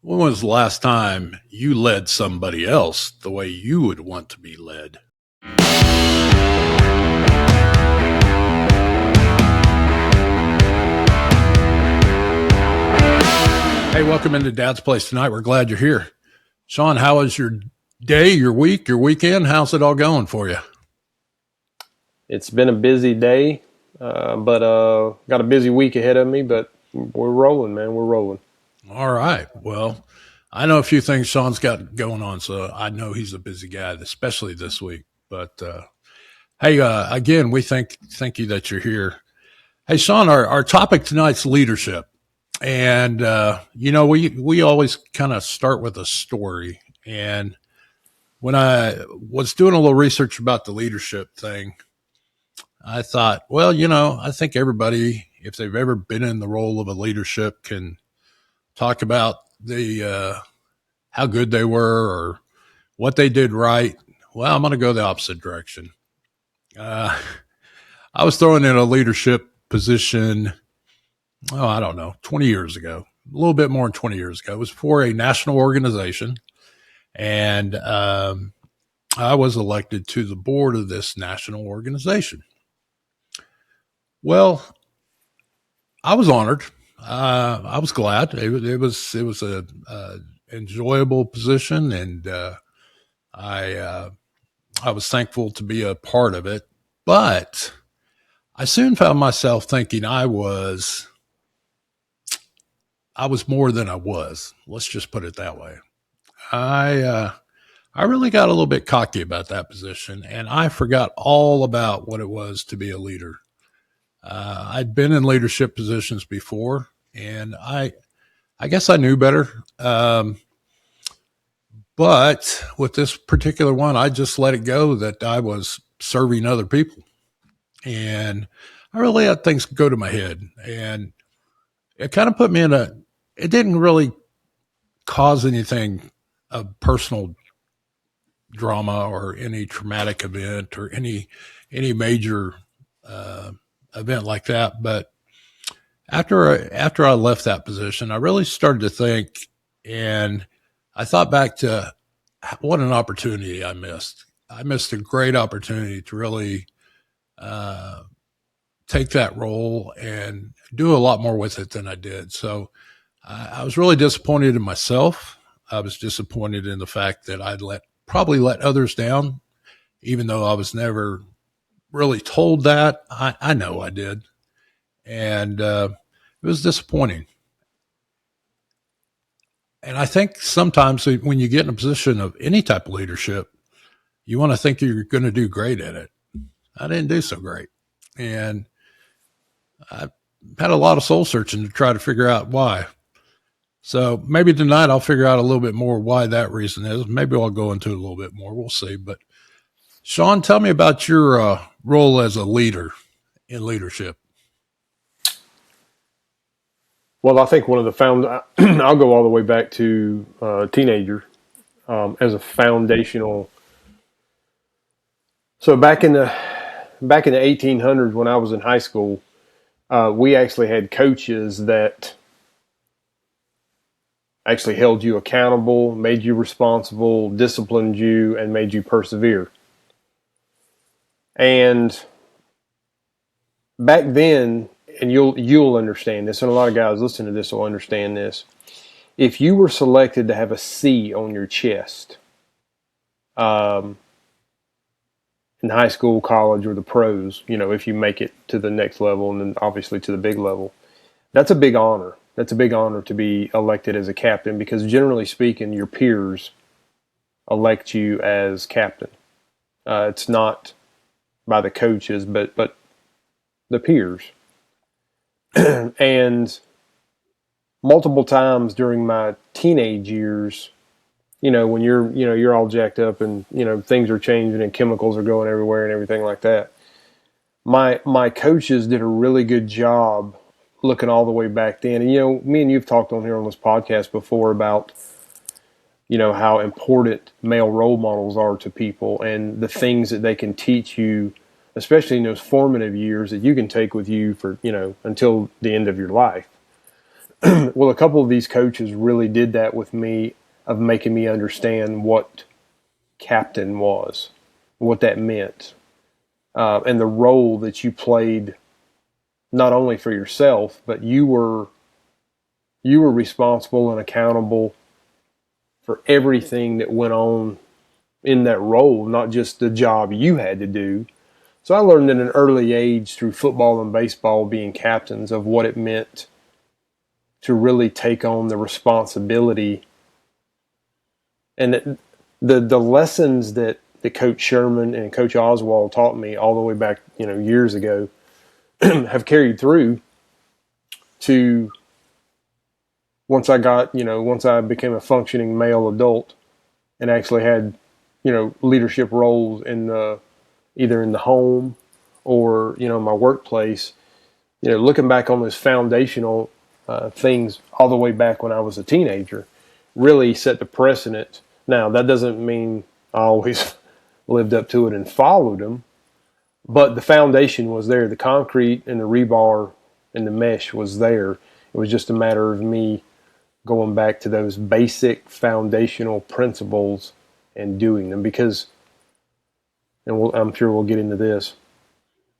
When was the last time you led somebody else the way you would want to be led? Hey, welcome into Dad's Place tonight. We're glad you're here. Sean, how was your day, your week, your weekend? How's it all going for you? It's been a busy day, but got a busy week ahead of me, but we're rolling, man. We're rolling. All right. Well, I know a few things Sean's got going on, so I know he's a busy guy, especially this week. But hey, again, we thank you that you're here. Hey, Sean, our topic tonight's leadership. And we always kind of start with a story. And when I was doing a little research about the leadership thing, I thought, well, I think everybody, if they've ever been in the role of a leadership, can talk about the how good they were or what they did right. Well, I'm going to go the opposite direction. Uh, I was thrown in a leadership position, I don't know, 20 years ago, a little bit more than 20 years ago. It was for a national organization. And I was elected to the board of this national organization. Well, I was honored. I was glad. It was a enjoyable position, and I I was thankful to be a part of it. But I soon found myself thinking I was more than I was. Let's just put it that way. I really got a little bit cocky about that position, and I forgot all about what it was to be a leader. I'd been in leadership positions before, and I guess I knew better. But with this particular one, I just let it go that I was serving other people, and I really let things go to my head, and it kind of put me in a. It didn't really cause anything of personal drama or any traumatic event or any major uh, event like that. But after I left that position, I really started to think, and I thought back to what an opportunity I missed. I missed a great opportunity to really uh, take that role and do a lot more with it than I did. So I was really disappointed in myself. I was disappointed in the fact that I'd probably let others down, even though I was never really told that. I know I did. And it was disappointing. And I think sometimes when you get in a position of any type of leadership, you want to think you're going to do great at it. I didn't do so great. And I had a lot of soul searching to try to figure out why. So maybe tonight I'll figure out a little bit more why that reason is. Maybe I'll go into it a little bit more. We'll see. But Sean, tell me about your role as a leader in leadership. Well, I think one of the I'll go all the way back to teenager as a foundational. So back in the 1800s when I was in high school, we actually had coaches that actually held you accountable, made you responsible, disciplined you, and made you persevere. And back then, and you'll understand this, and a lot of guys listening to this will understand this. If you were selected to have a C on your chest, um, in high school, college, or the pros, if you make it to the next level and then obviously to the big level, that's a big honor. That's a big honor to be elected as a captain because generally speaking, your peers elect you as captain. It's not by the coaches, but the peers. And multiple times during my teenage years, when you're all jacked up and, things are changing and chemicals are going everywhere and everything like that. My coaches did a really good job looking all the way back then. And, me and you've talked on here on this podcast before about, how important male role models are to people and the things that they can teach you, especially in those formative years that you can take with you for, until the end of your life. Well, a couple of these coaches really did that with me, of making me understand what captain was, what that meant, and the role that you played, not only for yourself, but you were responsible and accountable for everything that went on in that role, not just the job you had to do. So I learned at an early age through football and baseball, being captains, of what it meant to really take on the responsibility. And the lessons that Coach Sherman and Coach Oswald taught me all the way back, years ago, have carried through to once I became a functioning male adult and actually had, leadership roles either in the home or, my workplace. Looking back on those foundational things all the way back when I was a teenager really set the precedent. Now, that doesn't mean I always lived up to it and followed them, but the foundation was there. The concrete and the rebar and the mesh was there. It was just a matter of me going back to those basic foundational principles and doing them, because, and I'm sure we'll get into this,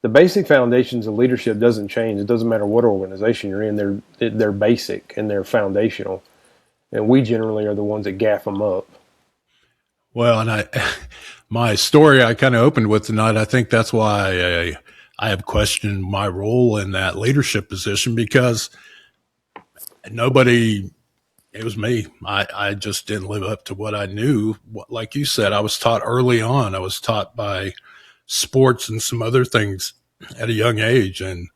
the basic foundations of leadership doesn't change. It doesn't matter what organization you're in. They're basic and they're foundational, and we generally are the ones that gaff them up. Well, and my story I kind of opened with tonight, I think that's why I have questioned my role in that leadership position, because it was me. I just didn't live up to what I knew. Like you said, I was taught early on. I was taught by sports and some other things at a young age. And,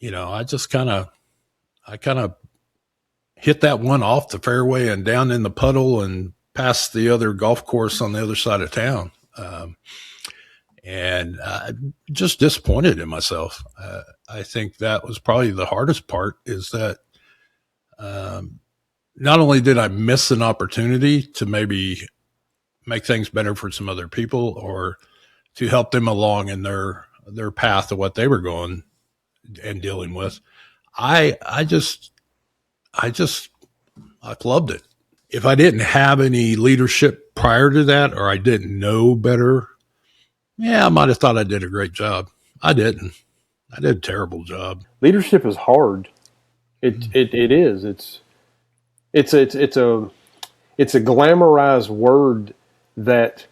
I just kind of hit that one off the fairway and down in the puddle and past the other golf course on the other side of town. And just disappointed in myself. I think that was probably the hardest part, is that not only did I miss an opportunity to maybe make things better for some other people, or to help them along in their path of what they were going and dealing with, I loved it. If I didn't have any leadership prior to that, or I didn't know better, I might have thought I did a great job. I didn't. I did a terrible job. Leadership is hard. It is. It's a glamorized word that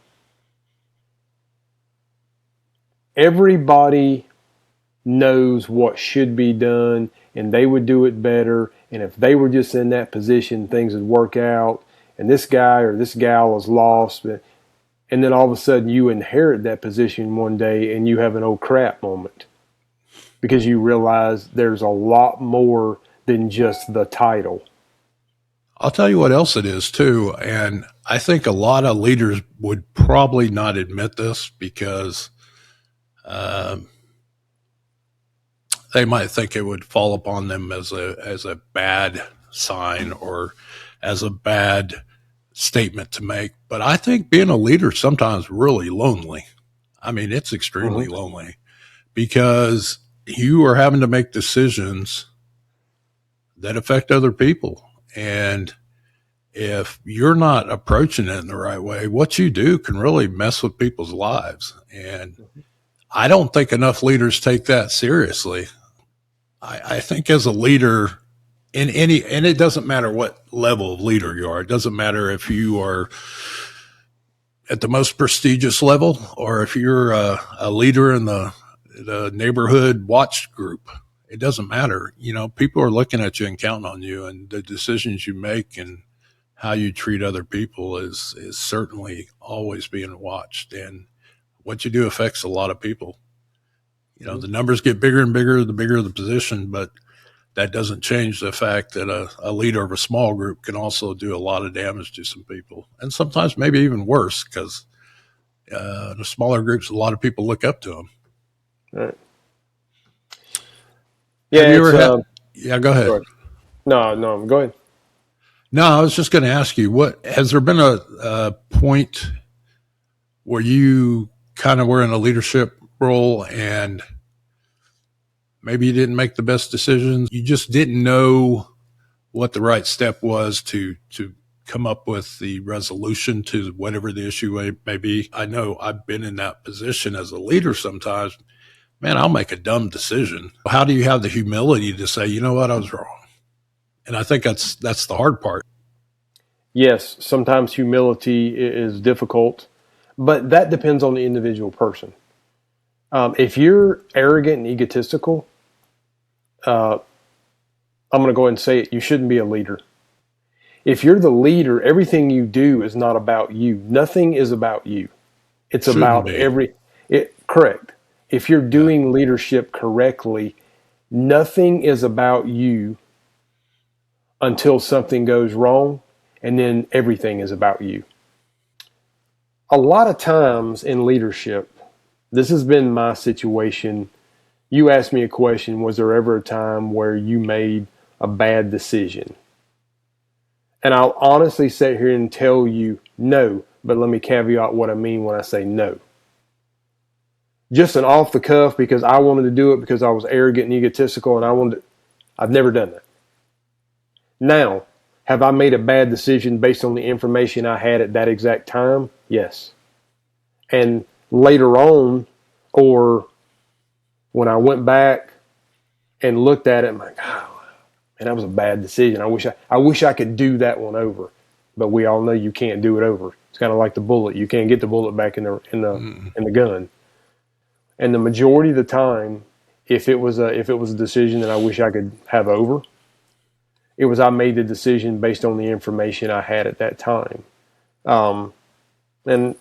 everybody knows what should be done, and they would do it better. And if they were just in that position, things would work out. And this guy or this gal is lost. And then all of a sudden you inherit that position one day and you have an oh crap moment, because you realize there's a lot more than just the title. I'll tell you what else it is too. And I think a lot of leaders would probably not admit this, because they might think it would fall upon them as a bad sign, or as a bad statement to make. But I think being a leader is sometimes really lonely. I mean, it's extremely lonely, because you are having to make decisions that affect other people. And if you're not approaching it in the right way, what you do can really mess with people's lives. And I don't think enough leaders take that seriously. I think as a leader, and it doesn't matter what level of leader you are. It doesn't matter if you are at the most prestigious level, or if you're a leader in the neighborhood watch group. It doesn't matter. People are looking at you and counting on you, and the decisions you make and how you treat other people is certainly always being watched. And what you do affects a lot of people. The numbers get bigger and bigger, the bigger the position, but that doesn't change the fact that a leader of a small group can also do a lot of damage to some people. And sometimes maybe even worse, because the smaller groups, a lot of people look up to them. Right. Yeah. Go ahead. No, go ahead. No, I was just going to ask you, has there been a point where you kind of were in a leadership role and Maybe you didn't make the best decisions. You just didn't know what the right step was to come up with the resolution to whatever the issue may be. I know I've been in that position as a leader sometimes. Man, I'll make a dumb decision. How do you have the humility to say, you know what, I was wrong? And I think that's the hard part. Yes, sometimes humility is difficult, but that depends on the individual person. If you're arrogant and egotistical, I'm going to go ahead and say it, you shouldn't be a leader. If you're the leader, everything you do is not about you. Nothing is about you. It's Shouldn't about be. correct. If you're doing leadership correctly, nothing is about you until something goes wrong, and then everything is about you. A lot of times in leadership, this has been my situation. You asked me a question, was there ever a time where you made a bad decision? And I'll honestly sit here and tell you no, but let me caveat what I mean when I say no. Just an off the cuff because I wanted to do it because I was arrogant and egotistical and I've never done that. Now, have I made a bad decision based on the information I had at that exact time? Yes. And later on, or when I went back and looked at it, I'm like, oh, man, that was a bad decision. I wish I could do that one over. But we all know you can't do it over. It's kind of like the bullet. You can't get the bullet back in the gun. And the majority of the time, if it was a decision that I wish I could have over, it was I made the decision based on the information I had at that time. And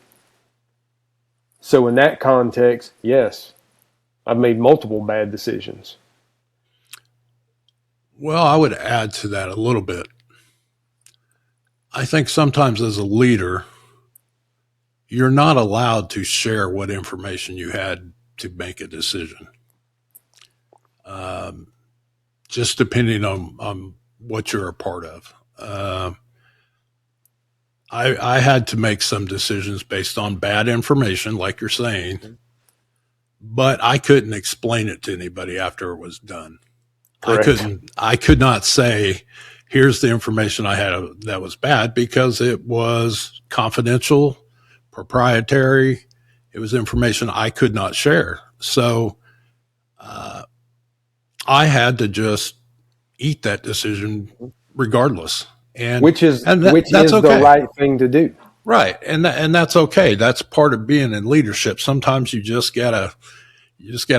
so in that context, yes, I've made multiple bad decisions. Well, I would add to that a little bit. I think sometimes as a leader, you're not allowed to share what information you had to make a decision. Just depending on what you're a part of. I had to make some decisions based on bad information, like you're saying, but I couldn't explain it to anybody after it was done. Correct. I could not say, here's the information I had that was bad because it was confidential, proprietary. It was information I could not share. So I had to just eat that decision regardless. Which is That's the okay. right thing to do. Right. And that's okay. That's part of being in leadership. Sometimes you just gotta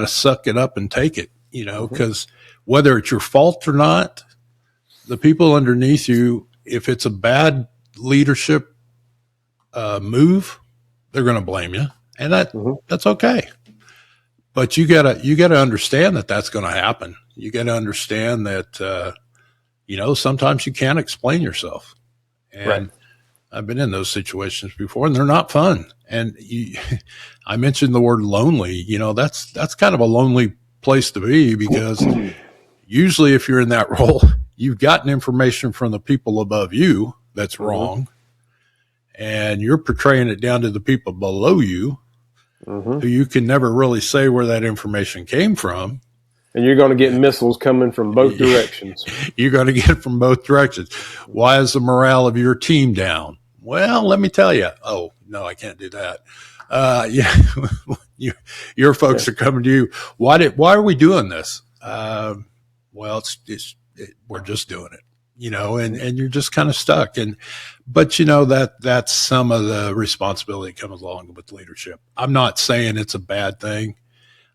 suck it up and take it, because whether it's your fault or not, the people underneath you, if it's a bad leadership move, they're going to blame you, and that's okay. But you gotta understand that that's going to happen. You got to understand that sometimes you can't explain yourself, and Right. I've been in those situations before, and they're not fun. And I mentioned the word lonely. That's kind of a lonely place to be because usually, if you're in that role, you've gotten information from the people above you that's wrong, and you're portraying it down to the people below you, who you can never really say where that information came from. And you're going to get missiles coming from both directions. You're going to get it from both directions. Why is the morale of your team down? Well, let me tell you. Oh, no, I can't do that. Your folks are coming to you. Why are we doing this? Well, we're just doing it, and you're just kind of stuck. But that's some of the responsibility comes along with leadership. I'm not saying it's a bad thing.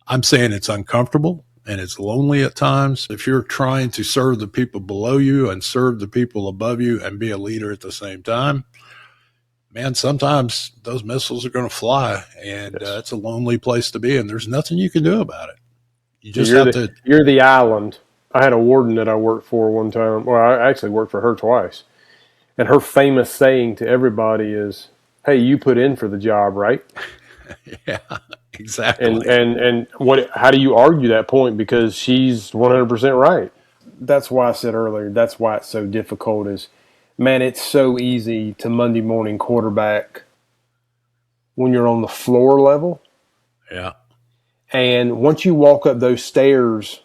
I'm saying it's uncomfortable and it's lonely at times. If you're trying to serve the people below you and serve the people above you and be a leader at the same time, man, sometimes those missiles are going to fly, and it's a lonely place to be, and there's nothing you can do about it. You just You're the island. I had a warden that I worked for one time. Well, I actually worked for her twice. And her famous saying to everybody is, "Hey, you put in for the job, right?" Yeah, exactly. And how do you argue that point? Because she's 100% right. That's why I said earlier, that's why it's so difficult is, man, it's so easy to Monday morning quarterback when you're on the floor level. Yeah. And once you walk up those stairs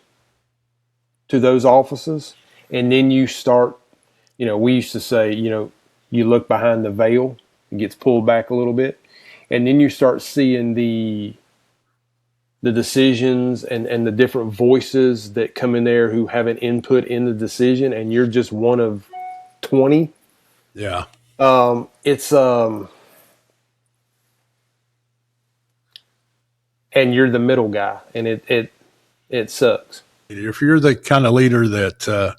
to those offices, and then you start, we used to say, you look behind the veil, it gets pulled back a little bit, and then you start seeing the decisions and the different voices that come in there who have an input in the decision, and you're just one of 20. Yeah. It's and you're the middle guy, and it sucks. If you're the kind of leader that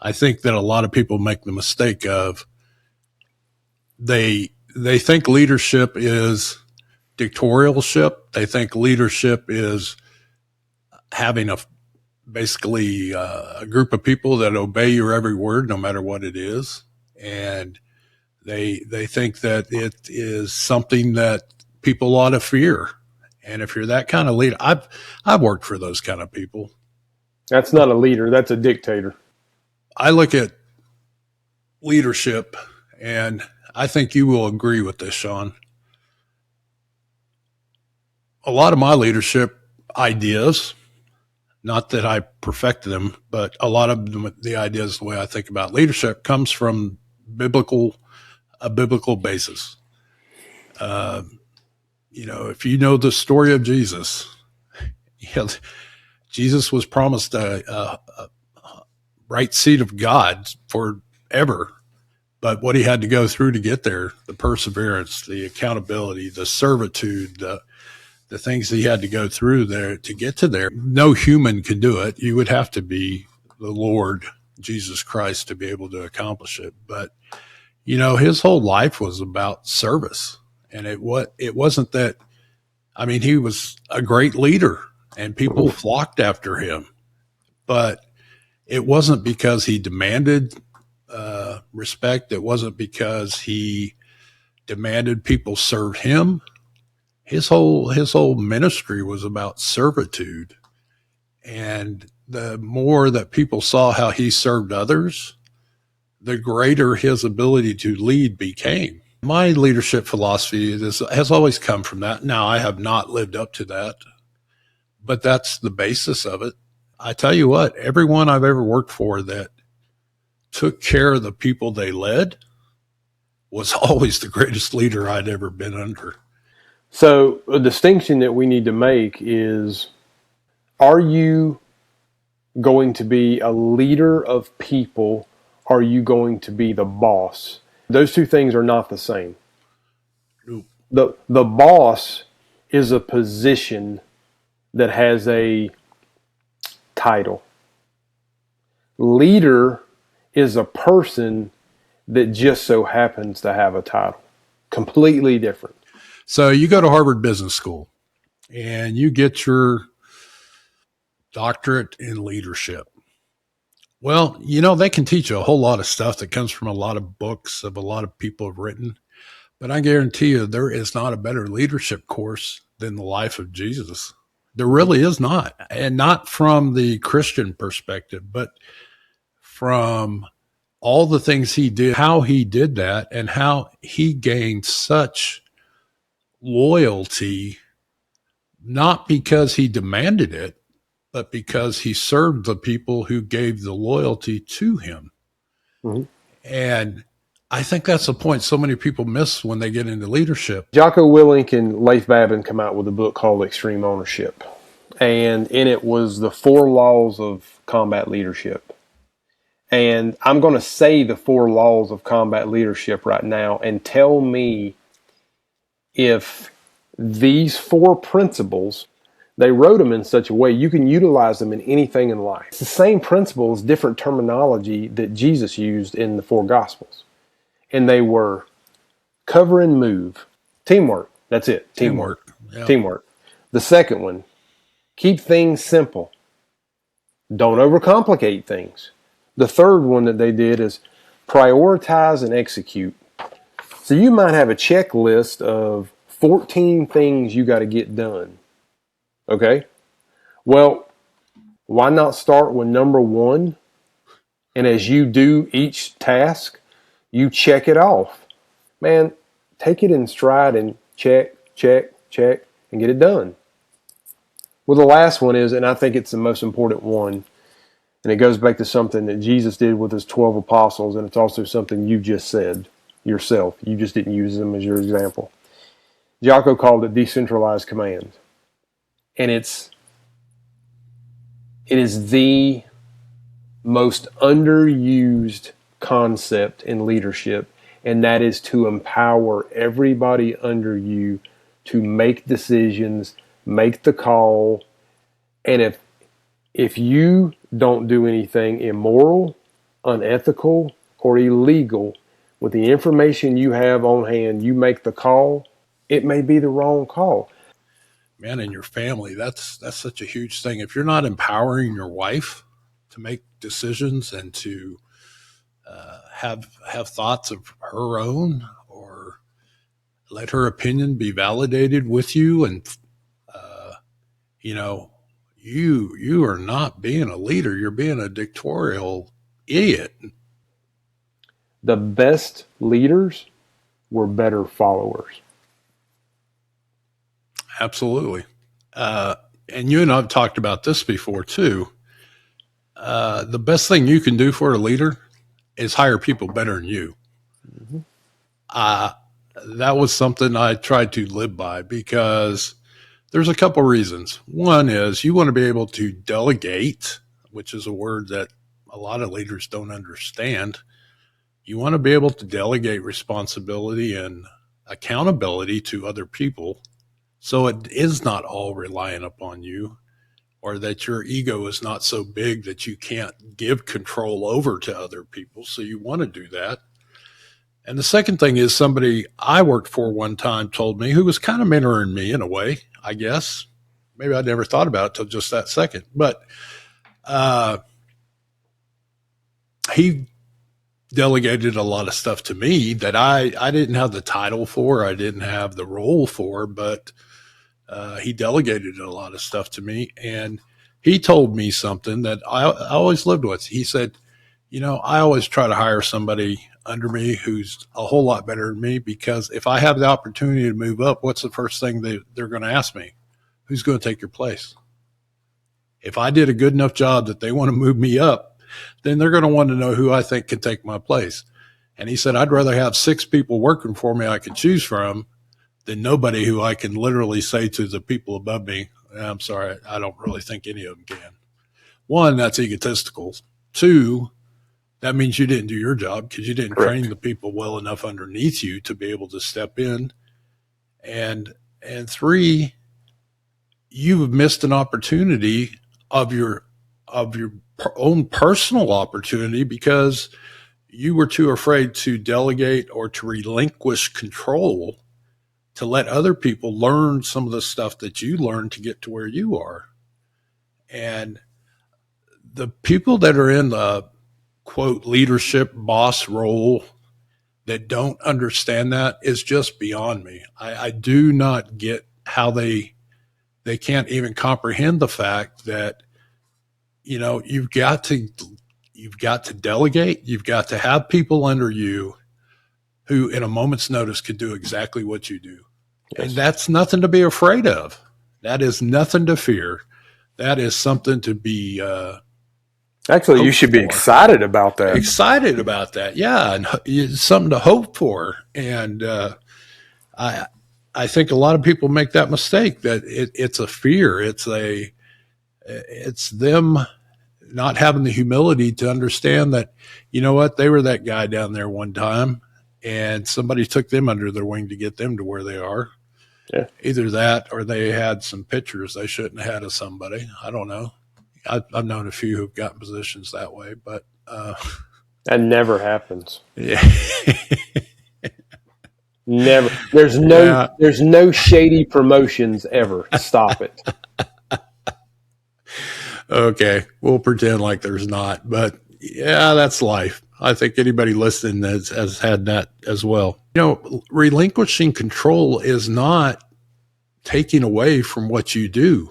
I think that a lot of people make the mistake of, they think leadership is dictatorialship. They think leadership is having basically a group of people that obey your every word, no matter what it is, and they think that it is something that people ought to fear. And if you're that kind of leader, I've worked for those kind of people. That's not a leader. That's a dictator. I look at leadership, and I think you will agree with this, Sean. A lot of my leadership ideas, not that I perfected them, but a lot of the ideas, the way I think about leadership, comes from a biblical basis. If you know the story of Jesus, Jesus was promised a right seat of God forever. But what he had to go through to get there, the perseverance, the accountability, the servitude, the things he had to go through there to get to there, no human could do it. You would have to be the Lord Jesus Christ to be able to accomplish it. But, his whole life was about service. And it wasn't that, he was a great leader and people flocked after him. But it wasn't because he demanded respect. It wasn't because he demanded people serve him. His whole ministry was about servitude. And the more that people saw how he served others, the greater his ability to lead became. My leadership philosophy has always come from that. Now, I have not lived up to that, but that's the basis of it. I tell you what, everyone I've ever worked for that took care of the people they led was always the greatest leader I'd ever been under. So a distinction that we need to make is, are you going to be a leader of people? Are you going to be the boss? Those two things are not the same. Nope. The boss is a position that has a title. Leader is a person that just so happens to have a title. Completely different. So you go to Harvard Business School and you get your doctorate in leadership. Well, they can teach you a whole lot of stuff that comes from a lot of books of a lot of people have written. But I guarantee you there is not a better leadership course than the life of Jesus. There really is not. And not from the Christian perspective, but from all the things he did, how he did that, and how he gained such loyalty, not because he demanded it, but because he served the people who gave the loyalty to him. Mm-hmm. And I think that's the point so many people miss when they get into leadership. Jocko Willink and Leif Babin come out with a book called Extreme Ownership. And in it was the 4 laws of combat leadership. And I'm going to say the 4 laws of combat leadership right now and tell me if these 4 principles, they wrote them in such a way you can utilize them in anything in life. It's the same principles, different terminology that Jesus used in the 4 Gospels. And they were cover and move. Teamwork. That's it. Teamwork. Yeah. Teamwork. The second one, keep things simple. Don't overcomplicate things. The third one that they did is prioritize and execute. So you might have a checklist of 14 things you got to get done. Okay? Well, why not start with number 1? And as you do each task, you check it off. Man, take it in stride and check, and get it done. Well, the last one is, and I think it's the most important one, And it goes back to something that Jesus did with his 12 apostles, and it's also something you just said yourself. You just didn't use them as your example. Jocko called it decentralized command. And it is the most underused concept in leadership, and that is to empower everybody under you to make decisions, make the call. And if you don't do anything immoral, unethical, or illegal with the information you have on hand, you make the call, it may be the wrong call. Man, in your family, that's such a huge thing. If you're not empowering your wife to make decisions and to have thoughts of her own, or let her opinion be validated with you, and you know, you are not being a leader. You're being a dictatorial idiot. The best leaders were better followers. Absolutely. And you and I have talked about this before too. The best thing you can do for a leader is hire people better than you. Mm-hmm. That was something I tried to live by, because there's a couple reasons. One is you want to be able to delegate, which is a word that a lot of leaders don't understand. You want to be able to delegate responsibility and accountability to other people, so it is not all reliant upon you, or that your ego is not so big that you can't give control over to other people. So you want to do that. And the second thing is, somebody I worked for one time told me, who was kind of mentoring me in a way, I guess. Maybe I never thought about it till just that second. But he delegated a lot of stuff to me that I didn't have the title for, I didn't have the role for, but he delegated a lot of stuff to me. And he told me something that I always lived with. He said, I always try to hire somebody under me who's a whole lot better than me, because if I have the opportunity to move up, what's the first thing they're going to ask me? Who's going to take your place? If I did a good enough job that they want to move me up, then they're going to want to know who I think can take my place. And he said, I'd rather have 6 people working for me I could choose from than nobody who I can literally say to the people above me, I'm sorry, I don't really think any of them can. 1, that's egotistical. 2, that means you didn't do your job, because you didn't train the people well enough underneath you to be able to step in. And 3, you've missed an opportunity of your own personal opportunity, because you were too afraid to delegate or to relinquish control to let other people learn some of the stuff that you learned to get to where you are. And the people that are in the quote leadership boss role that don't understand that is just beyond me. I do not get how they can't even comprehend the fact that, you've got to delegate. You've got to have people under you who in a moment's notice could do exactly what you do. Yes. And that's nothing to be afraid of. That is nothing to fear. That is something to be actually, you should be excited about that. Excited about that, yeah, and it's something to hope for. And I think a lot of people make that mistake, that it's a fear. It's them not having the humility to understand that, they were that guy down there one time, and somebody took them under their wing to get them to where they are. Yeah. Either that, or they had some pictures they shouldn't have had of somebody. I don't know. I've known a few who've gotten positions that way, but that never happens. Yeah. Never. There's no shady promotions ever. Stop it. Okay, we'll pretend like there's not, but yeah, that's life. I think anybody listening has had that as well. Relinquishing control is not taking away from what you do.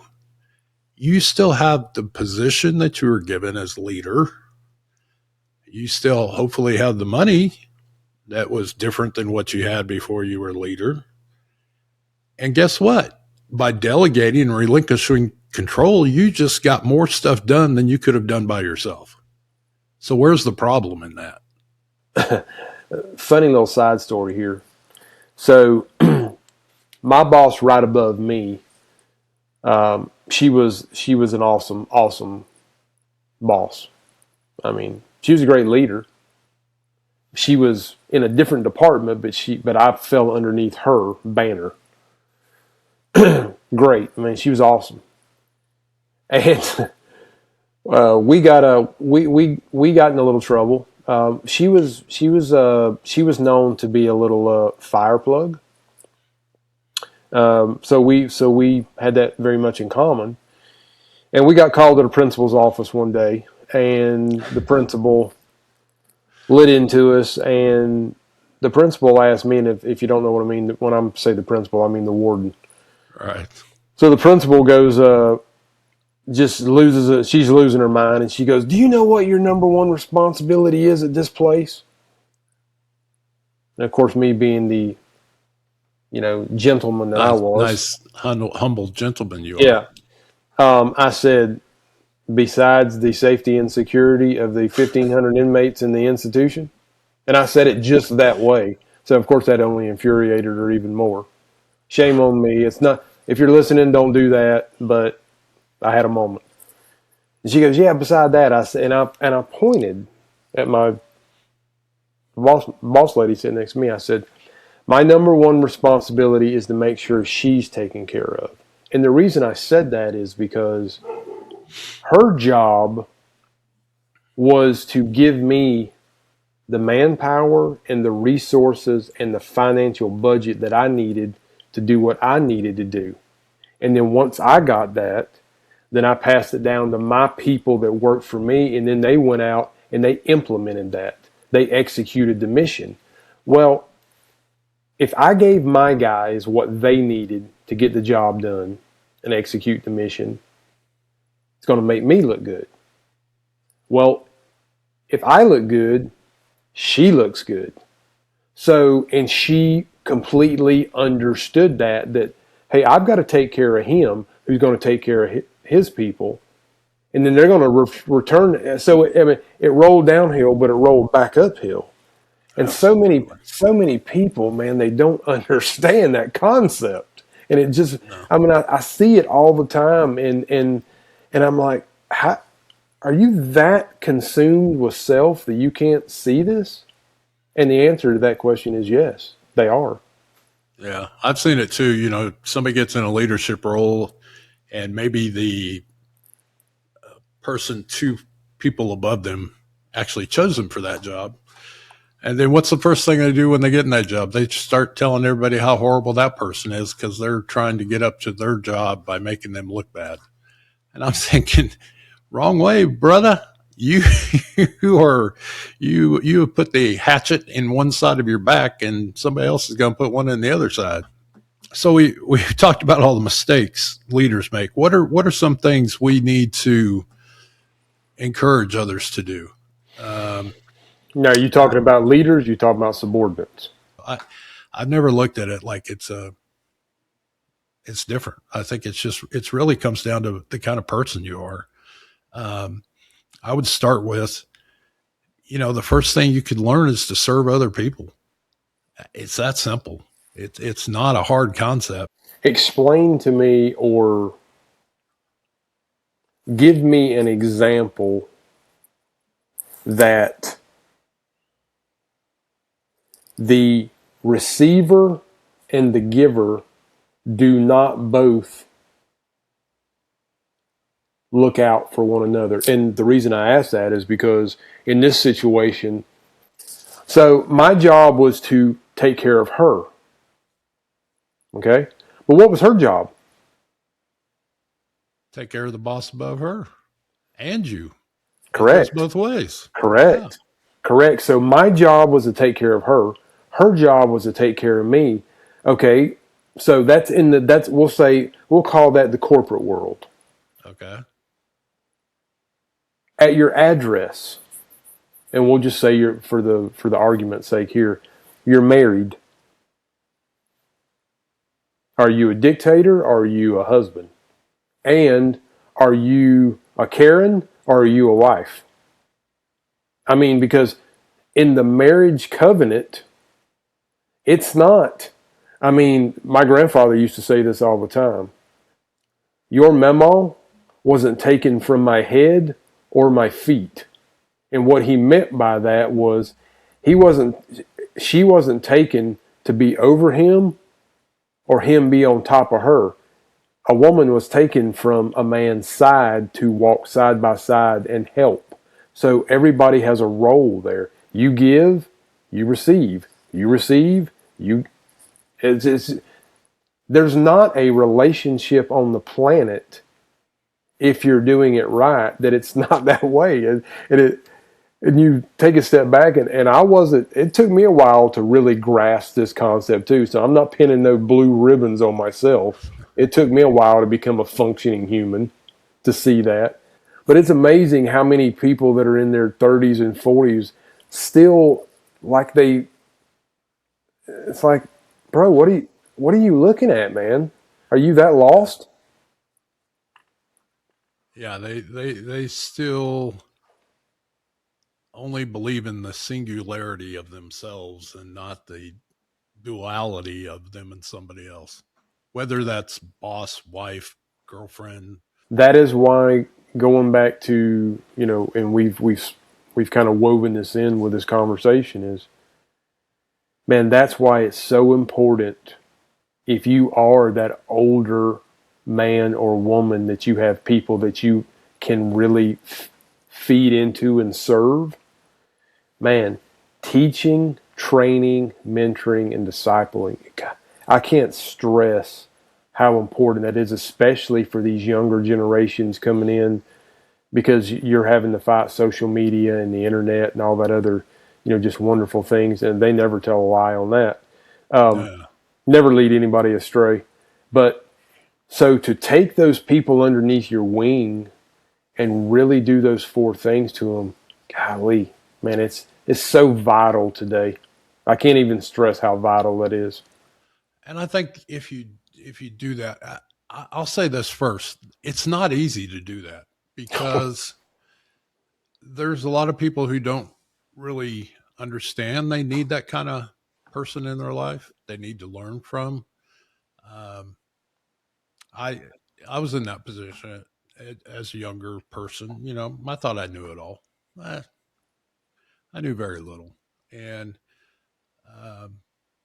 You still have the position that you were given as leader. You still hopefully have the money that was different than what you had before you were leader. And guess what? By delegating and relinquishing control, you just got more stuff done than you could have done by yourself. So where's the problem in that? Funny little side story here. So my boss right above me, she was an awesome boss. I mean, she was a great leader. She was in a different department, but I fell underneath her banner. Great. I mean, she was awesome. And we got in a little trouble. She was known to be a little fire plug. So we had that very much in common. And we got called to the principal's office one day, and the principal lit into us, and the principal asked me, and if you don't know what I mean, when I say the principal, I mean the warden. Right. So the principal goes, just loses it. She's losing her mind, and she goes, "Do you know what your number one responsibility is at this place?" And of course, me being the, gentleman that I was. Nice, humble gentleman you are. Yeah. I said, besides the safety and security of the 1,500 inmates in the institution. And I said it just that way. So, of course, that only infuriated her even more. Shame on me. It's not, if you're listening, don't do that. But I had a moment. And she goes, "Yeah, beside that," I said, and I pointed at my boss lady sitting next to me. I said, "My number one responsibility is to make sure she's taken care of." And the reason I said that is because her job was to give me the manpower and the resources and the financial budget that I needed to do what I needed to do. And then once I got that, then I passed it down to my people that worked for me, and then they went out and they implemented that. They executed the mission. Well, if I gave my guys what they needed to get the job done and execute the mission, it's going to make me look good. Well, if I look good, she looks good. So, and she completely understood that, hey, I've got to take care of him, who's going to take care of his people. And then they're going to return. So, it rolled downhill, but it rolled back uphill. And Absolutely. so many people, man, they don't understand that concept. And it just, no. I see it all the time. And I'm like, how, are you that consumed with self that you can't see this? And the answer to that question is yes, they are. Yeah, I've seen it too. Somebody gets in a leadership role, and maybe the person 2 people above them actually chose them for that job. And then what's the first thing they do when they get in that job? They start telling everybody how horrible that person is because they're trying to get up to their job by making them look bad. And I'm thinking, wrong way, brother. You have put the hatchet in one side of your back, and somebody else is going to put one in the other side. So we talked about all the mistakes leaders make. What are some things we need to encourage others to do? Now, are you talking about leaders? You talking about subordinates? I've never looked at it like it's different. I think it's really comes down to the kind of person you are. I would start with, the first thing you could learn is to serve other people. It's that simple. It's not a hard concept. Explain to me or give me an example that the receiver and the giver do not both look out for one another. And the reason I ask that is because in this situation, so my job was to take care of her. Okay? But what was her job? Take care of the boss above her and you. Correct. It goes both ways. Correct. Yeah. Correct. So my job was to take care of her. Her job was to take care of me. Okay. So we'll call that the corporate world. Okay. At your address, and we'll just say for the argument's sake here, you're married. Are you a dictator or are you a husband? And Are you a Karen or are you a wife? I mean, because in the marriage covenant, it's not. I mean, my grandfather used to say this all the time. Your memo wasn't taken from my head or my feet. And what he meant by that was he wasn't she wasn't taken to be over him or him be on top of her. A woman was taken from a man's side to walk side by side and help. So everybody has a role there. You give, you receive. You receive, you. It's, there's not a relationship on the planet, if you're doing it right, that it's not that way. And you take a step back, and I wasn't, it took me a while to really grasp this concept too. So I'm not pinning no blue ribbons on myself. It took me a while to become a functioning human to see that. But it's amazing how many people that are in their 30s and 40s still like it's like, bro, what are you looking at, man? Are you that lost? Yeah, they still only believe in the singularity of themselves and not the duality of them and somebody else. Whether that's boss, wife, girlfriend. That is why, going back to, and we've kind of woven this in with this conversation, is, man, that's why it's so important, if you are that older man or woman, that you have people that you can really feed into and serve. Man, teaching, training, mentoring, and discipling. God, I can't stress how important that is, especially for these younger generations coming in, because you're having to fight social media and the internet and all that other, just wonderful things, and they never tell a lie on that. Yeah. Never lead anybody astray. But so to take those people underneath your wing and really do those four things to them, golly, man, it's so vital today. I can't even stress how vital that is. And I think if you do that, I'll say this first: it's not easy to do that because there's a lot of people who don't really understand they need that kind of person in their life. They need to learn from. Um, I I was in that position as a younger person. I thought I knew it all. Eh, I knew very little, and um,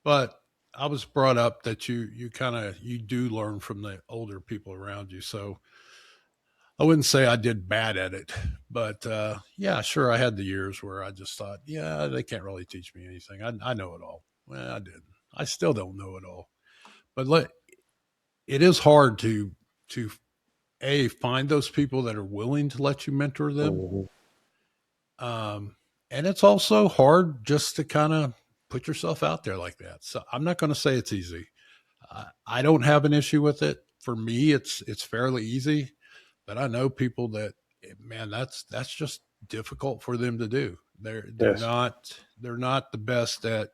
but I was brought up that you kind of you do learn from the older people around you. So I wouldn't say I did bad at it, but yeah, sure, I had the years where I just thought, yeah, they can't really teach me anything. I know it all. Well, I didn't. I still don't know it all. But it is hard to find those people that are willing to let you mentor them. Mm-hmm. Um, and it's also hard just to kind of put yourself out there like that. So I'm not going to say it's easy. I don't have an issue with it. For me, it's fairly easy. But I know people that, man, that's just difficult for them to do. They're Yes. not the best at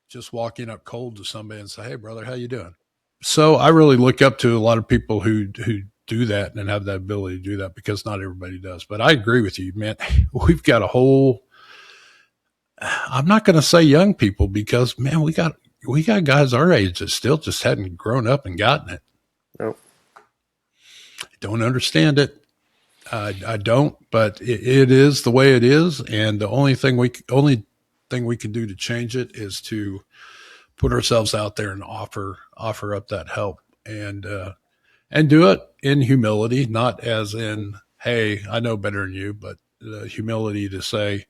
just walking up cold to somebody and say, "Hey, brother, how you doing?" So I really look up to a lot of people who do that and have that ability to do that, because not everybody does. But I agree with you, man. We've got a whole. I'm not going to say young people, because man, we got guys our age that still just hadn't grown up and gotten it. Nope. Don't understand it. I don't, but it is the way it is, and the only thing we can do to change it is to put ourselves out there and offer up that help, and do it in humility, not as in, hey, I know better than you, but the humility to say,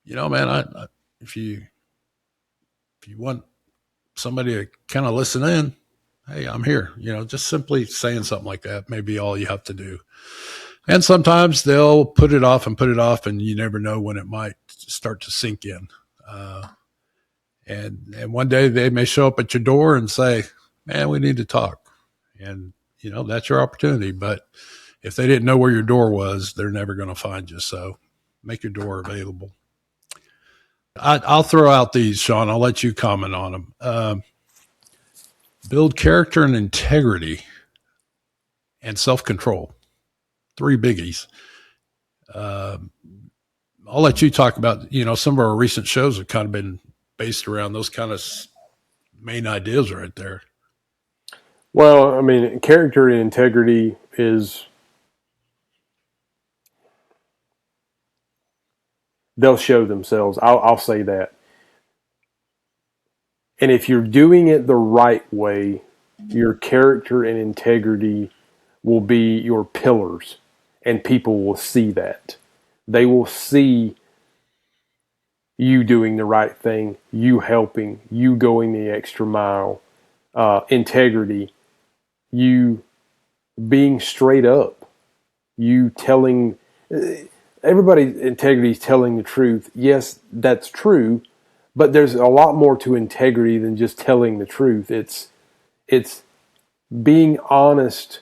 man, if you if you want somebody to kind of listen in, hey, I'm here. Just simply saying something like that may be all you have to do. And sometimes they'll put it off and put it off, and you never know when it might start to sink in. Uh, and one day they may show up at your door and say, "Man, we need to talk." And that's your opportunity. But if they didn't know where your door was, they're never going to find you. So make your door available. I'll throw out these, Sean. I'll let you comment on them. Build character and integrity and self control. Three biggies. I'll let you talk about, some of our recent shows have kind of been based around those kind of main ideas right there. Well, I mean, character and integrity is, they'll show themselves. I'll say that. And if you're doing it the right way, your character and integrity will be your pillars, and people will see that. They will see you doing the right thing, you helping, you going the extra mile, integrity, you being straight up, you telling everybody's integrity is telling the truth. Yes, that's true, but there's a lot more to integrity than just telling the truth. It's being honest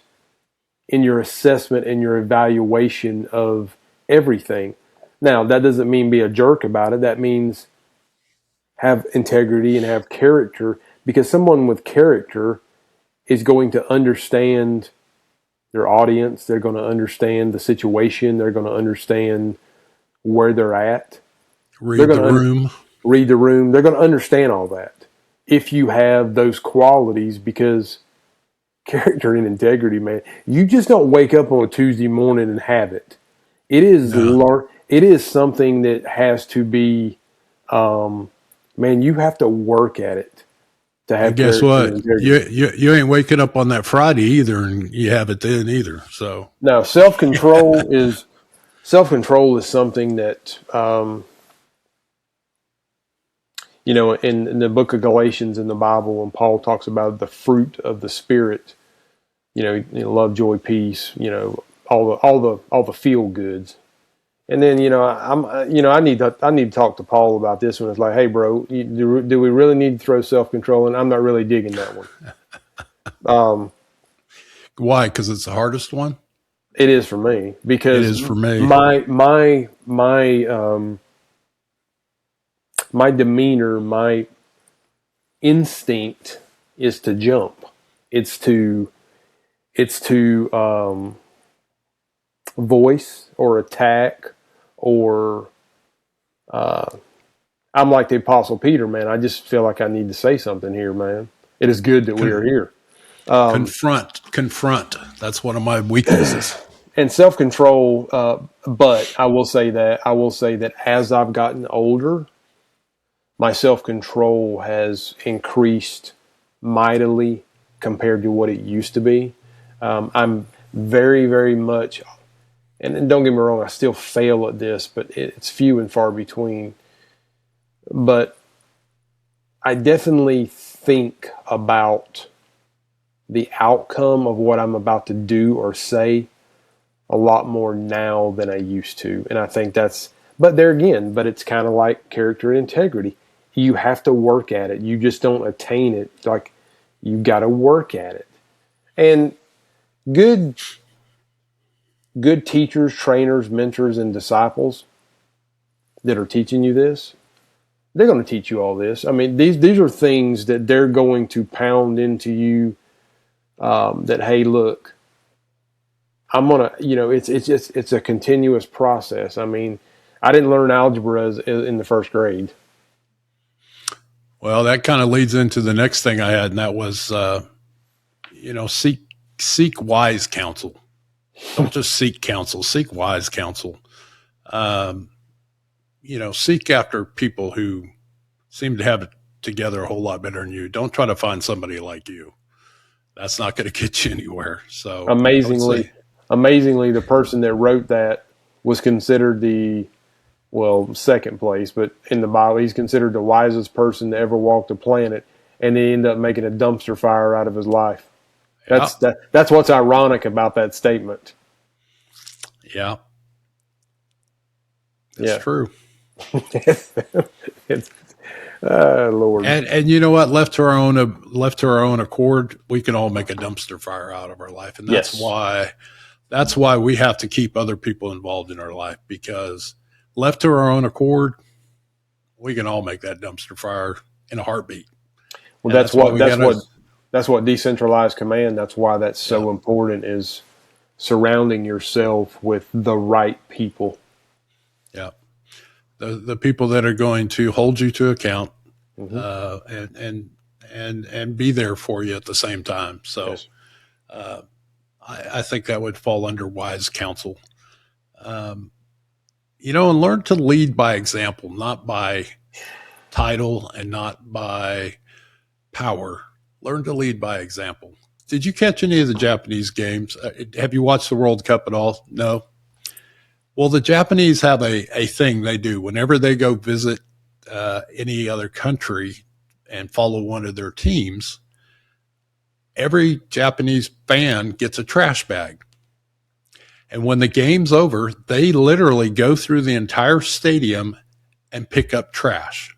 in your assessment and your evaluation of everything. Now, that doesn't mean be a jerk about it. That means have integrity and have character, because someone with character is going to understand their audience. They're going to understand the situation. They're going to understand where they're at. Read the room. Read the room. They're going to understand all that if you have those qualities, because character and integrity, man, you just don't wake up on a Tuesday morning and have it. It is it is something that has to be, man, you have to work at it to have. And guess what? You ain't waking up on that Friday either, and you have it then either. So no, self-control is something that, in the book of Galatians in the Bible, when Paul talks about the fruit of the Spirit, love, joy, peace, all the feel goods. And then, I need to talk to Paul about this one. It's like, hey, bro, do we really need to throw self-control in? I'm not really digging that one. Why? Because it's the hardest one? It is for me. Because it is for me. My demeanor, my instinct is to jump. It's to voice or attack, or I'm like the Apostle Peter, man. I just feel like I need to say something here, man. It is good that we are here. Confront. That's one of my weaknesses. And self-control, but I will say that as I've gotten older, my self-control has increased mightily compared to what it used to be. I'm very, very much, and don't get me wrong, I still fail at this, but it's few and far between. But I definitely think about the outcome of what I'm about to do or say a lot more now than I used to. And I think but it's kind of like character and integrity. You have to work at it. You just don't attain it. Like, you got to work at it. And good teachers, trainers, mentors, and disciples that are teaching you this, they're going to teach you all this. I mean, these are things that they're going to pound into you, that, hey, look, I'm going to, it's a continuous process. I mean, I didn't learn algebra in the first grade. Well, that kind of leads into the next thing I had, and that was, seek wise counsel. Don't just seek counsel, seek wise counsel. Seek after people who seem to have it together a whole lot better than you. Don't try to find somebody like you. That's not going to get you anywhere. So amazingly, the person that wrote that was considered second place, but in the Bible, he's considered the wisest person to ever walk the planet, and he ended up making a dumpster fire out of his life. That's what's ironic about that statement. Yeah. It's true. Lord. And you know what? Left to our own accord, we can all make a dumpster fire out of our life. And that's why we have to keep other people involved in our life, because left to our own accord, we can all make that dumpster fire in a heartbeat. Well, that's what decentralized command, that's why that's so important, is surrounding yourself with the right people. Yeah. The people that are going to hold you to account, Mm-hmm. and be there for you at the same time. So Yes. I think that would fall under wise counsel. Um, and learn to lead by example, not by title and not by power. Learn to lead by example. Did you catch any of the Japanese games? Have you watched the World Cup at all? No. Well, the Japanese have a thing they do whenever they go visit any other country and follow one of their teams. Every Japanese fan gets a trash bag. And when the game's over, they literally go through the entire stadium and pick up trash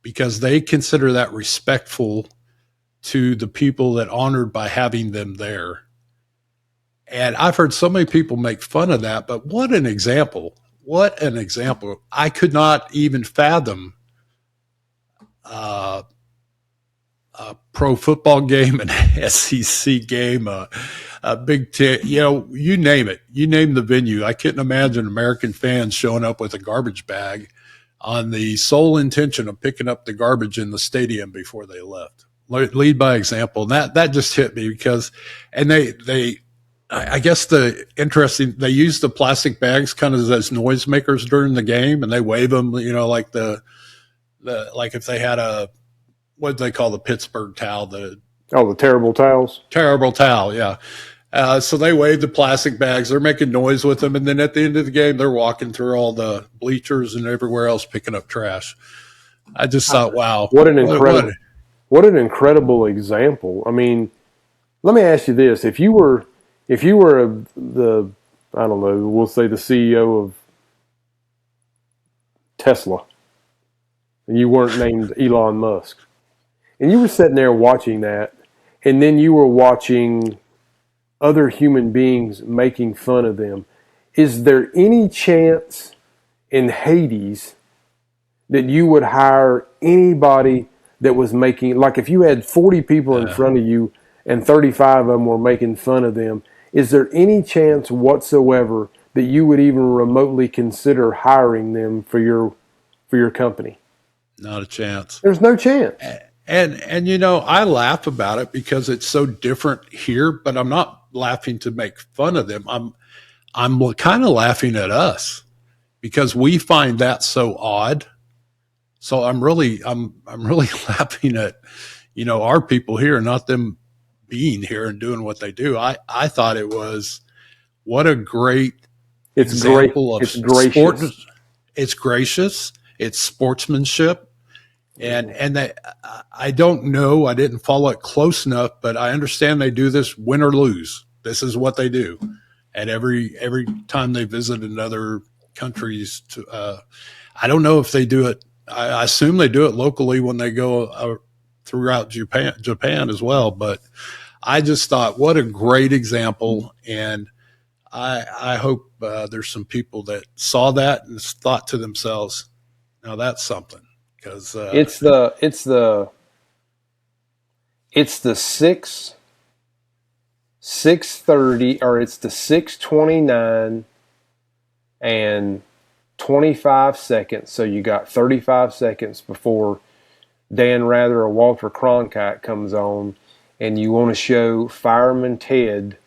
because they consider that respectful to the people that honored by having them there. And I've heard so many people make fun of that, but what an example. What an example. I could not even fathom a pro football game, an SEC game, a Big Ten, you name it. You name the venue. I couldn't imagine American fans showing up with a garbage bag on the sole intention of picking up the garbage in the stadium before they left. Lead by example. And that just hit me because, and I guess they use the plastic bags kind of as noisemakers during the game, and they wave them, like like if they had what do they call the Pittsburgh towel? The terrible towels. Terrible towel, yeah. So they wave the plastic bags. They're making noise with them, and then at the end of the game, they're walking through all the bleachers and everywhere else picking up trash. I just thought, wow, what an incredible example. I mean, let me ask you this: if you were I don't know, we'll say the CEO of Tesla, and you weren't named Elon Musk, and you were sitting there watching that, and then you were watching other human beings making fun of them, is there any chance in Hades that you would hire anybody that was making, like if you had 40 people in front of you and 35 of them were making fun of them, is there any chance whatsoever that you would even remotely consider hiring them for your company? Not a chance. There's no chance. And I laugh about it because it's so different here, but I'm not laughing to make fun of them. I'm kind of laughing at us because we find that so odd. So I'm really laughing at, our people here, not them being here and doing what they do. I thought it was what a great example of sport. It's gracious. It's sportsmanship. And I don't know. I didn't follow it close enough, but I understand they do this win or lose. This is what they do. And every time they visit another countries, I don't know if they do it. I assume they do it locally when they go throughout Japan as well. But I just thought, what a great example. And I hope there's some people that saw that and thought to themselves, now that's something. Because it's the 6:30 or it's the 6:29 and 25 seconds. So you got 35 seconds before Dan Rather or Walter Cronkite comes on, and you want to show Fireman Ted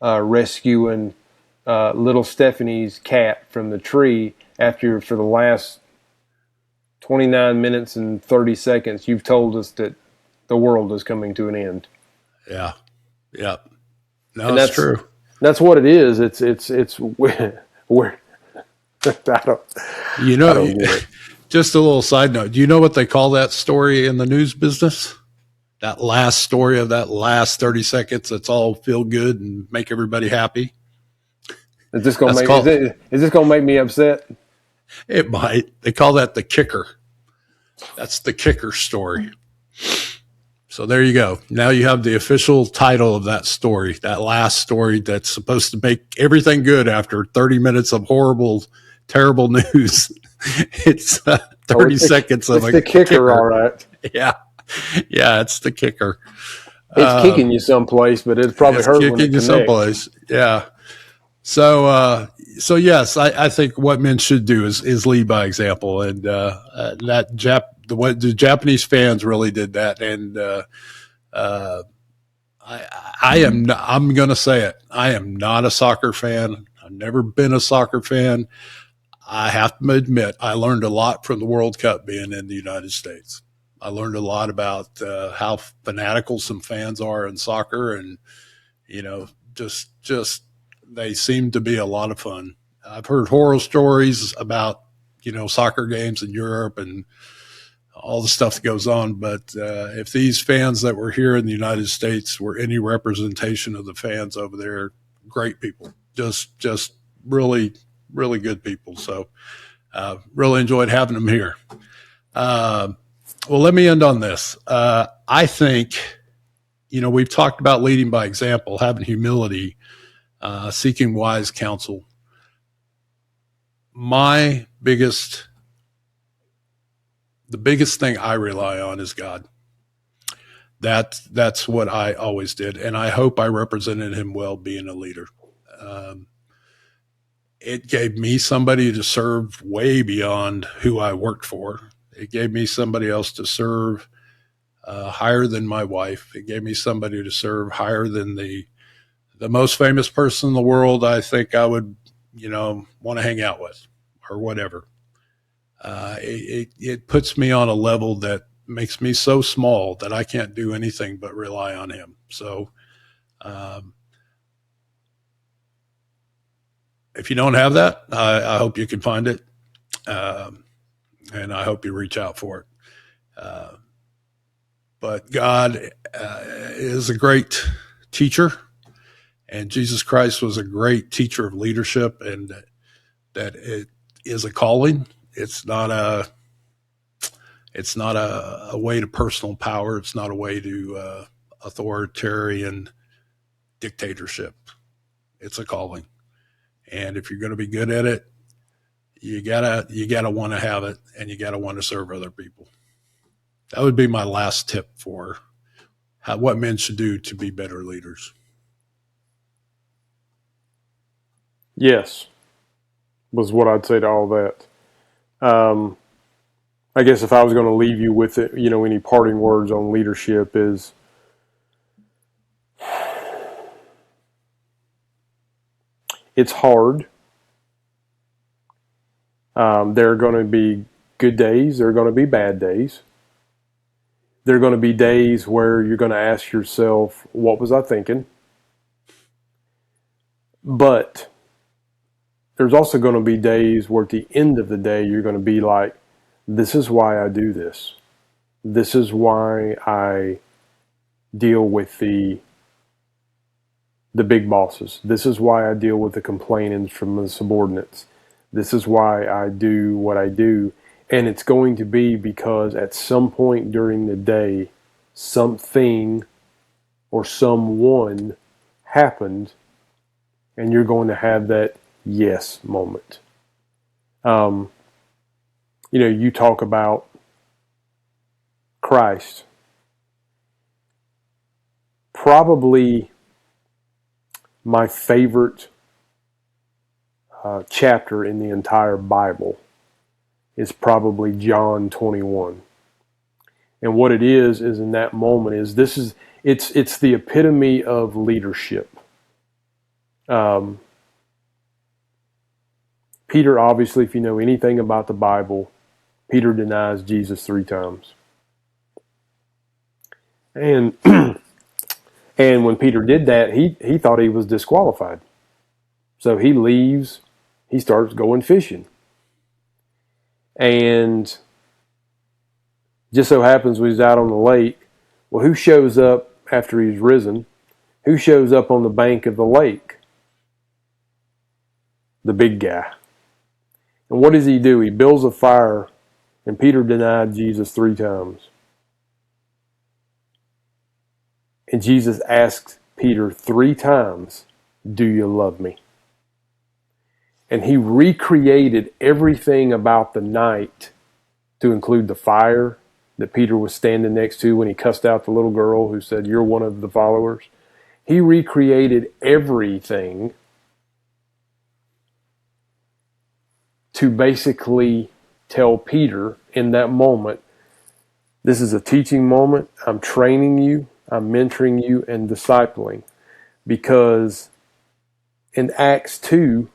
rescuing little Stephanie's cat from the tree for the last 29 minutes and 30 seconds, you've told us that the world is coming to an end. Yeah. Yeah. No, that's true. That's what it is. It's where I don't get it. Just a little side note. Do you know what they call that story in the news business? That last story of that last 30 seconds that's all feel good and make everybody happy? Is this going to make me upset? It might. They call that the kicker. That's the kicker story. So there you go. Now you have the official title of that story, that last story that's supposed to make everything good after 30 minutes of horrible, terrible news. It's 30 seconds of the kicker, all right. Yeah. Yeah, it's the kicker. It's kicking you someplace, but it's probably hurt when it connects. Kicking you someplace. Yeah. So yes, I think what men should do is lead by example, and the Japanese fans really did that, and uh, I'm going to say it. I am not a soccer fan. I've never been a soccer fan. I have to admit, I learned a lot from the World Cup being in the United States. I learned a lot about how fanatical some fans are in soccer, and you know, just they seem to be a lot of fun. I've heard horror stories about soccer games in Europe and all the stuff that goes on. But if these fans that were here in the United States were any representation of the fans over there, great people, just really really good people. So really enjoyed having them here. Well, let me end on this. I think we've talked about leading by example, having humility, seeking wise counsel. The biggest thing I rely on is God. That's what I always did, and I hope I represented Him well being a leader. Um, it gave me somebody to serve way beyond who I worked for. It gave me somebody else to serve higher than my wife. It gave me somebody to serve higher than the most famous person in the world. I think I would, want to hang out with or whatever. It puts me on a level that makes me so small that I can't do anything but rely on Him. So, um, if you don't have that, I hope you can find it, um, and I hope you reach out for it. Uh, but God is a great teacher, and Jesus Christ was a great teacher of leadership, and that it is a calling. It's not a way to personal power. It's not a way to authoritarian dictatorship. It's a calling, and if you're going to be good at it, you gotta want to have it, and you gotta want to serve other people. That would be my last tip for what men should do to be better leaders. Yes, was what I'd say to all that. Um, I guess if I was going to leave you with it, any parting words on leadership is it's hard. There are going to be good days. There are going to be bad days. There are going to be days where you're going to ask yourself, what was I thinking? But there's also going to be days where at the end of the day, you're going to be like, this is why I do this. This is why I deal with the big bosses. This is why I deal with the complainings from the subordinates. This is why I do what I do. And it's going to be because at some point during the day, something or someone happened, and you're going to have that yes moment. You talk about Christ. Probably my favorite chapter in the entire Bible is probably John 21. And what it is in that moment is it's the epitome of leadership. Peter, obviously, if you know anything about the Bible, Peter denies Jesus 3 times. And and when Peter did that, he thought he was disqualified. So he leaves, he starts going fishing. And just so happens when he's out on the lake, well, who shows up after he's risen? Who shows up on the bank of the lake? The big guy. And what does he do? He builds a fire, and Peter denied Jesus 3 times. And Jesus asked Peter 3 times, do you love me? And he recreated everything about the night, to include the fire that Peter was standing next to when he cussed out the little girl who said, you're one of the followers. He recreated everything to basically tell Peter in that moment, this is a teaching moment. I'm training you, I'm mentoring you and discipling. Because in Acts 2,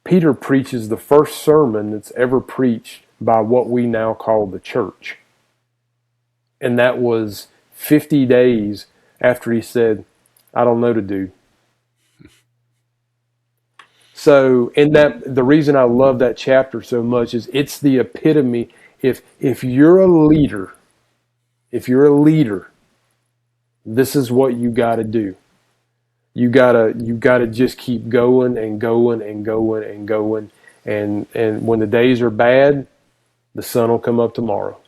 Peter preaches the first sermon that's ever preached by what we now call the church. And that was 50 days after he said, I don't know to do. So the reason I love that chapter so much is it's the epitome. If you're a leader, this is what you got to do. You gotta just keep going and going and going and going. And when the days are bad, the sun will come up tomorrow.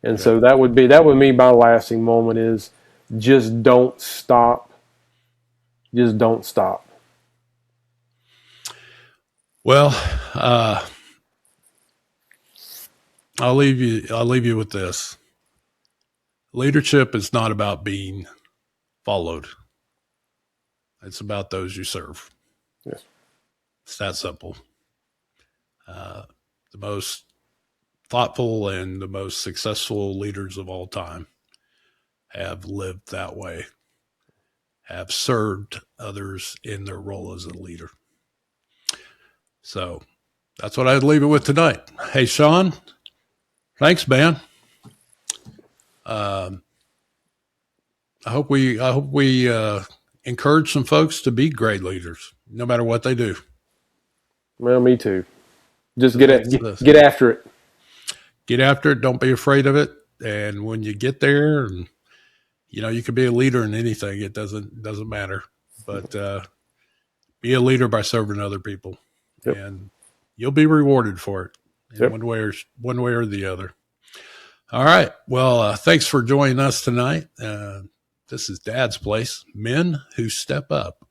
And so that would be my lasting moment is just don't stop. Just don't stop. Well, I'll leave you with this. Leadership is not about being followed. It's about those you serve. Yes. It's that simple. The most thoughtful and the most successful leaders of all time have lived that way, have served others in their role as a leader. So that's what I'd leave it with tonight. Hey, Sean, thanks, man. I hope we encourage some folks to be great leaders, no matter what they do. Well, me too. Just get after it. Get after it. Don't be afraid of it. And when you get there, and you can be a leader in anything. It doesn't matter. But be a leader by serving other people, and you'll be rewarded for it in one way or the other. All right. Well, thanks for joining us tonight. This is Dad's Place, Men Who Step Up.